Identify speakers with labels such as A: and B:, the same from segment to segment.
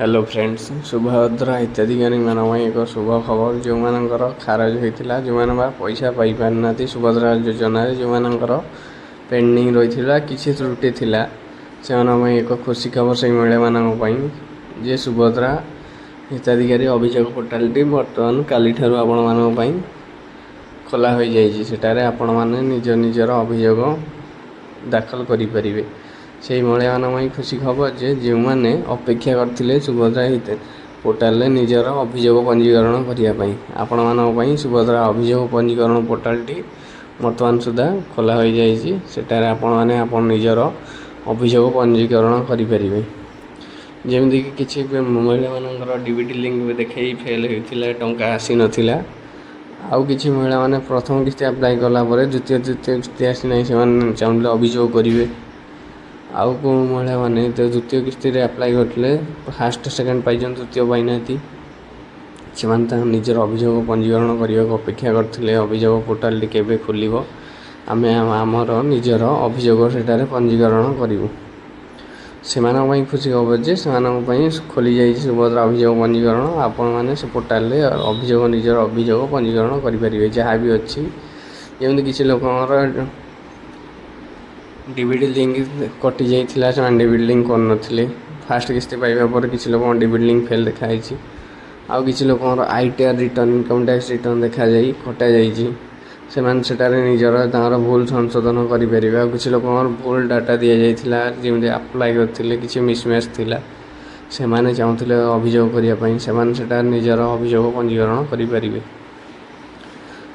A: hello friends Subhadra हिताधिकारी मानी एक शुभ खबर जो मानकर खारज होता जो मैंने पैसा पाई पारना सुभद्रा योजना जो मानकर पेंडिंग रही किसी त्रुटि थिला से एक खुशी खबर से महिला मानी जे सुभद्रा हिताधिकारी अभियोग पोर्टालटी बर्तमान काली ठारू आपण मानी खोला हो जाए आपण मैंने निज निजर अभियोग दाखल करें से महिला मान खुशी खबर जे जो मैंने अपेक्षा करते सुभद्रा पोर्टाल निजर अभियोग पंजीकरण करने आपण मान सुभद्रा अभियोग पंजीकरण पोर्टालटी बर्तमान सुधा खोला हो जाए आपण मैंने निजर अभियोग पंजीकरण करें जमीक किसी महिला मान डीबीटी लिंक देखे फेल होता टंका आसी नाला आउ कि महिला मैंने प्रथम किस्ती अप्लाई कलापर द्वितीय तृतीय किस्ती आसी ना से चाहूँ अभियोग करेंगे आउ को महिला मैंने तो द्वितीय किस्ती अप्लाई करते फास्ट सेकेंड पाई तृतीय पाई ना से निजर अभियोग पंजीकरण करने को अपेक्षा करते अभियोग पोर्टाल केवे खोल आम आमर निजर अभियोग से पंजीकरण करूँ से खुशी खबर जे से खोली जाइए सुभद्रा अभियोग पंजीकरण आपण मैंने से पोर्टाल अभियोग निजर अभियोग पंजीकरण करेंगे जहाँ भी अच्छी जमी किसी लोक डीबीटी लिंक कटि जाइए से डीबीटी लिंक कर फास्ट किस्ती पाइबा पर किसी लोक डीबीटी लिंक फेल देखाई आउ कि लोक ITR return income tax return देखा जाए कटा जाइए से निजर तार भूल संशोधन करेंगे आ कि लोक भूल डाटा दि जाता जमी अप्लाई करते किसी मिसमैच थिला से माने चाहूले अभियोग करने से निजर अभियोग पंजीकरण करेंगे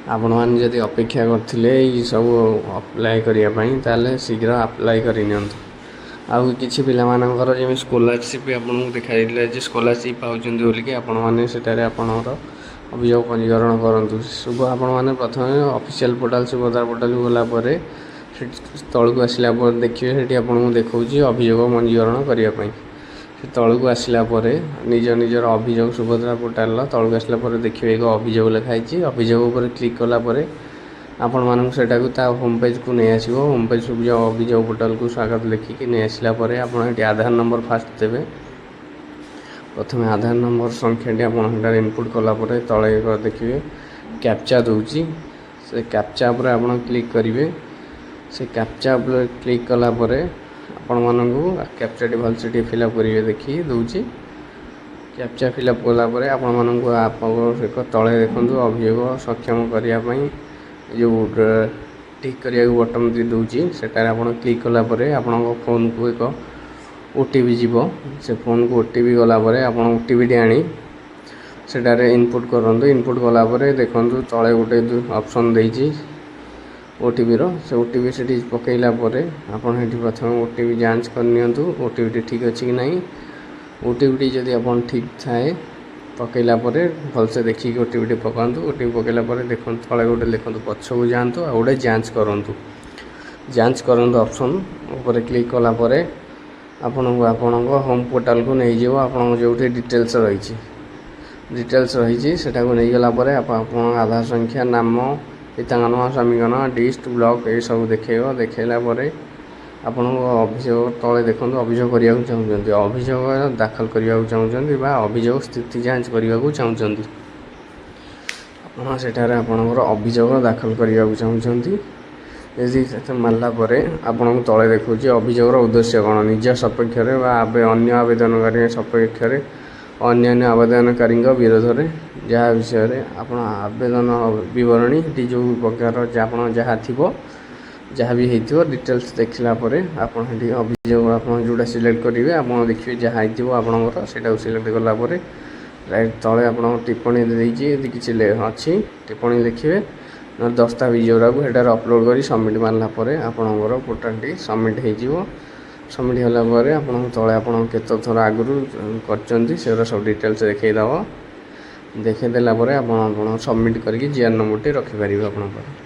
A: आपण मैंने जदि अपेक्षा करते सब अप्लाई करने शीघ्र अप्लाई करनी आउ कि पिलाମାନଙ୍କର जमी स्कॉलरशिप आपको देखा स्कॉलरशिप पाँच बोलिकी आपण मैंने आपणर अभियोग पंजीकरण करूँ शुभ आपण मैंने प्रथम ऑफिशियल पोर्टाल सुभद्रा पोर्टाल गलापर तौक आसला देखिए से आपको देखा अभियोग पंजीकरण करने तौक आसला निज निजर अभियोग सुभद्रा पोर्टाल तौक आसला देखिए एक अभियोग लिखाई अभियोग पर क्लिक कलापर आपण मानक सेटा होम पेज को नहीं आसो होम पेज अभियोग पोर्टाल को स्वागत लिखिकी नहीं आसला आप आधार नंबर फास्ट देवे प्रथम आधार नंबर संख्याटी आप इनपुट कलापर तले देखिए कैप्चा दूची से कैप्चा पर आप क्लिक करेंगे से कैप्चा पर क्लिक कलापर आपण मानक कैप्चाटी भलसे फिलअप करेंगे देखिए दूची कैप्चा फिलअप कलापर आपण मानक आप तले देखो अभियोग सक्षम करने जो टिक करिया बटन दूची से क्लिक कलापर आपण फोन को एक ओटीपी जीव से फोन को ओटीपी गलापर आप ओटीपी आनी सेटार इनपुट करूँ इनपुट गलापर देखूँ तले गोटे ऑप्शन देती ओटीपी से ओटीपी से पकईला आपड़ प्रथम ओटीपी जांच करनी ओटीपी ठीक अच्छी कि नहीं ओटीपी जदि आप ठीक थाए पकईला भलसे देखिए ओटीपी पकातु ओटीपी पकईला देखो तले गोटे लिखु पछ को जातु आ गोटे जांच करूँ ऑप्शन ऊपर क्लिक कलापर आपण होम पोर्टाल को नहीं जाव आप जो डिटेल्स रही से नहीं गलापर आधार संख्या नाम पिता नाम स्वामी नाम डिस्ट ब्लॉक ये सब देखला आपण अभियोग तले देखो अभियोग करने चाहते अभियोग दाखल करने चाहते अभियोग स्थिति जांच करने चाहते आपणकर अभियोग दाखल करने चाहते यदि मारला आपन तले देखा अभियोगर उद्देश्य कौन निज सपक्ष अन्य आवेदनकारी सपक्ष अन्य आवेदनकारी विरोध में जहाँ विषय आप आवेदन बरणी जो प्रकार जहाँ थी जहाँ भी हो डिटेल्स देखला आप अभियोग आप जोड़ा सिलेक्ट करेंगे आप देखिए जहाँ होगा से सिलेक्ट कलापर राइट तले आप टिप्पणी देती किसी अच्छी टिप्पणी लिखे ना दस्तावेज जोड़ा अपलोड कर सबमिट मारला आपणकर पोर्टाल सबमिट सबमिट होगापर आप तले आप केत थर आगु कर सब डिटेल्स देखईदेव देखईदेला आप सबमिट करके जीआर नंबर रखिपारे आप